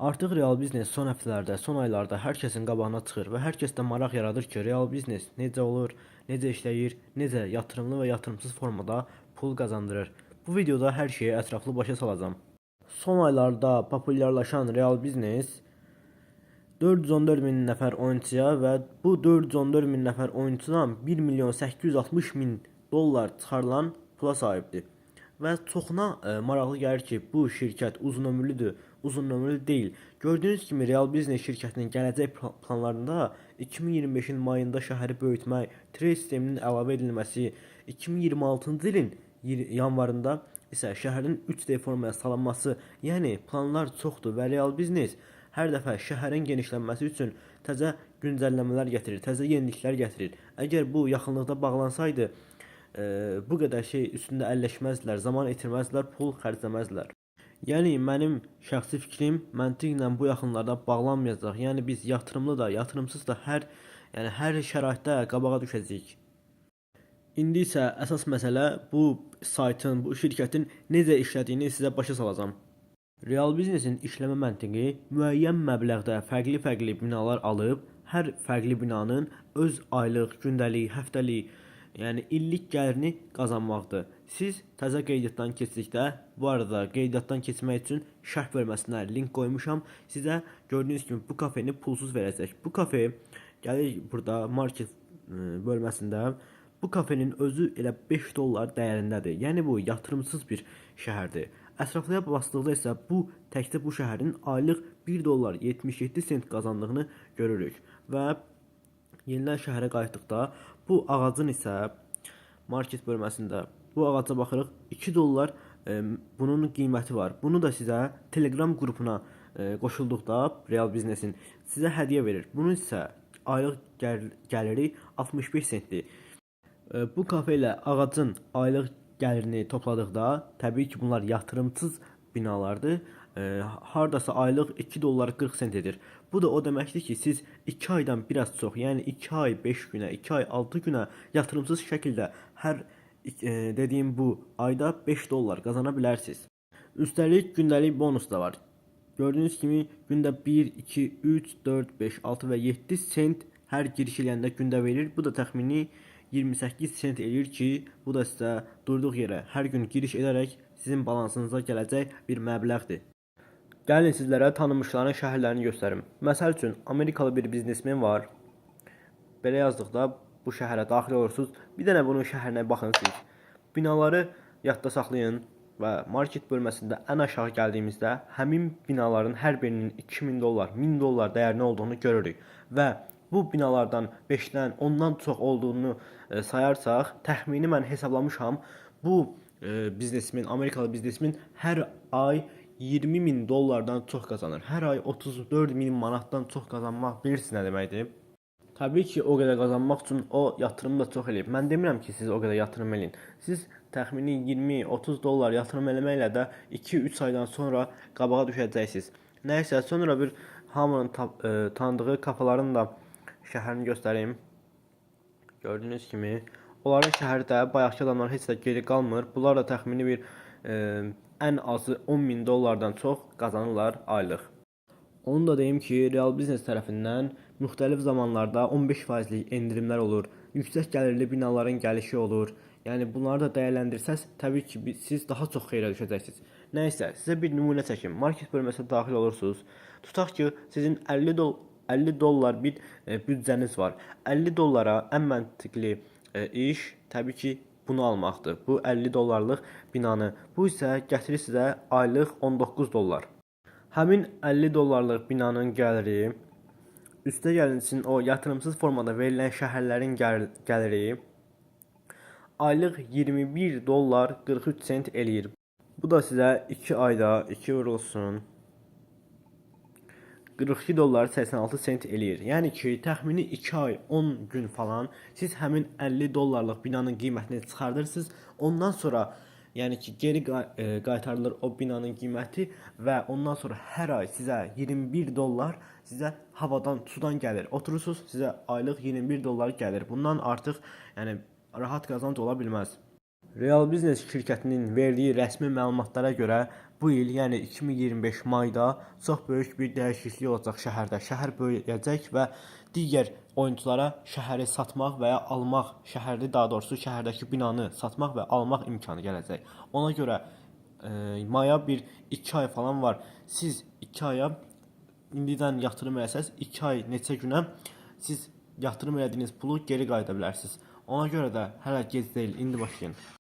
Artıq real biznes son həftələrdə, son aylarda hər kəsin qabağına çıxır və hər kəsdə maraq yaradır ki, real biznes necə olur, necə işləyir, necə yatırımlı və yatırımsız formada pul qazandırır. Bu videoda hər şeyi ətraflı başa salacağam. Son aylarda populyarlaşan real biznes 414 min nəfər oyunçuya və bu 414 min nəfər oyunçudan 1 milyon 860 min dollar çıxarılan pula sahibdir. Və çoxuna maraqlı gəlir ki, bu şirkət uzunömürlüdür, uzunömürlü deyil. Gördüyünüz kimi real biznes şirkətinin gələcək planlarında 2025-in mayında şəhəri böyütmək, trade sisteminin əlavə edilməsi, 2026-cı ilin yanvarında isə şəhərin 3D formaya salınması, yəni planlar çoxdur və real biznes hər dəfə şəhərin genişlənməsi üçün təzə güncəlləmələr gətirir, təzə yeniliklər gətirir. Əgər bu yaxınlıqda bağlansaydı, bu qədər şey üstündə əlləşməzdilər, zaman itirməzdilər, pul xərcləməzdilər. Yəni mənim şəxsi fikrim məntiqlə bu yaxınlarda bağlanmayacaq. Yəni biz yatırımlı da, yatırımsız da hər şəraitdə qabağa düşəcəyik. İndi isə əsas məsələ bu saytın, bu şirkətin necə işlədiyini sizə başa salacağam. Real biznesin işləmə məntiqi müəyyən məbləğdə fərqli binalar alıb, hər fərqli binanın öz aylıq, gündəlik, həftəlik, yəni illik gəlirini qazanmaqdır. Siz təzə qeydiyyatdan keçdikdə, bu arada qeydiyyatdan keçmək üçün şərh bölməsinə link qoymuşam. Sizə gördüyünüz kimi bu kafeni pulsuz verəcək. Bu kafe gəlir burada market bölməsində. Bu kafenin özü elə 5 dollar dəyərindədir. Yəni bu yatırımsız bir şəhərdir. Ətraflıya basdıqda isə bu təkcə bu şəhərin aylıq 1 dollar 77 sent qazandığını görürük. Və yenidən şəhərə qayıtdıqda bu ağacın isə market bölməsində bu ağaca baxırıq 2 dollar bunun qiyməti var. Bunu da sizə Telegram qrupuna qoşulduqda real biznesin sizə hədiyyə verir. Bunun isə aylıq gəliri 65 sentdir. Bu kafe ilə ağacın aylıq gəlirini topladıqda, təbii ki, bunlar yatırımsız binalardır. Hardasa aylıq 2 dollar 40 sent edir. Bu da o deməkdir ki, siz 2 aydan biraz çox, yəni 2 ay 5 günə, 2 ay 6 günə yatırımsız şəkildə hər dediyim bu ayda 5 dollar qazana bilərsiniz. Üstəlik gündəlik bonus da var. Gördüyünüz kimi gündə 1, 2, 3, 4, 5, 6 və 7 sent hər giriş eləyəndə gündə verir. Bu da təxmini 28 sent eləyir ki, bu da sizə durduğu yerə hər gün giriş edərək sizin balansınıza gələcək bir məbləğdir. Gəlin sizlərə tanınmışların şəhərlərini göstərim. Məsəl üçün, Amerikalı bir biznesmen var. Belə yazdıqda bu şəhərə daxil olursunuz. Bir dənə bunun şəhərinə baxın siz. Binaları yadda saxlayın və market bölməsində ən aşağı gəldiyimizdə həmin binaların hər birinin 2000 dollar, 1000 dollar dəyərində olduğunu görürük. Və bu binalardan 5-dən, 10-dan çox olduğunu sayarsaq, təxmini mən hesablamışam. Bu biznesmen, Amerikalı biznesmen hər ay 20 min dollardan çox qazanır. Hər ay 34 min manatdan çox qazanmaq bilirsiniz nə deməkdir? Təbii ki, o qədər qazanmaq üçün o yatırım da çox eləyib. Mən demirəm ki, siz o qədər yatırım eləyin. Siz təxmini 20-30 dollar yatırım eləməklə də 2-3 aydan sonra qabağa düşəcəksiniz. Nəysə, sonra bir hamının tanıdığı kafaların da şəhərini göstərim. Gördüyünüz kimi, onların şəhəri də bayaqki adamlar heç də geri qalmır. Bunlar da təxmini bir ən azı 10 min dollardan çox qazanırlar aylıq. Onu da deyim ki, real biznes tərəfindən müxtəlif zamanlarda 15%lik endirimlər olur, yüksək gəlirli binaların gəlişi olur. Yəni bunları da dəyərləndirsəz, təbii ki, siz daha çox xeyrə düşəcəksiniz. Nəysə, sizə bir nümunə çəkim. Market bölməsinə daxil olursunuz. Tutaq ki, sizin 50 dollar bir büdcəniz var. 50 dollara ən məntiqli iş təbii ki, bunu almaqdır. Bu 50 dollarlıq binanı. Bu isə gətirir sizə aylıq 19 dollar. Həmin 50 dollarlıq binanın gəliri, üstə gəlinsin o yatırımsız formada verilən şəhərlərin gəliri aylıq 21 dollar 43 sent eləyir. Bu da sizə 2 ayda 2 vurulsun 42 dollar 86 sent eləyir. Yəni ki, təxmini 2 ay 10 gün falan siz həmin 50 dollarlıq binanın qiymətini çıxardırsınız. Ondan sonra yəni ki, geri qaytarılır o binanın qiyməti və ondan sonra hər ay sizə 21 dollar sizə havadan, sudan gəlir. Oturursunuz, sizə aylıq 21 dollar gəlir. Bundan artıq yəni rahat qazanc ola bilməz. Real biznes şirkətinin verdiyi rəsmi məlumatlara görə bu il, yəni 2025 mayda çox böyük bir dəyişiklik olacaq şəhərdə. Şəhər böyüyəcək və digər oyunçulara şəhəri satmaq və ya almaq, şəhərli daha doğrusu şəhərdəki binanı satmaq və almaq imkanı gələcək. Ona görə maya bir 2 ay falan var. Siz 2 aya indidən yatırım eləsəz, 2 ay neçə günə siz yatırım elədiyiniz pulu geri qayıda bilərsiniz. Ona görə də hələ gec deyil, indi başlayın.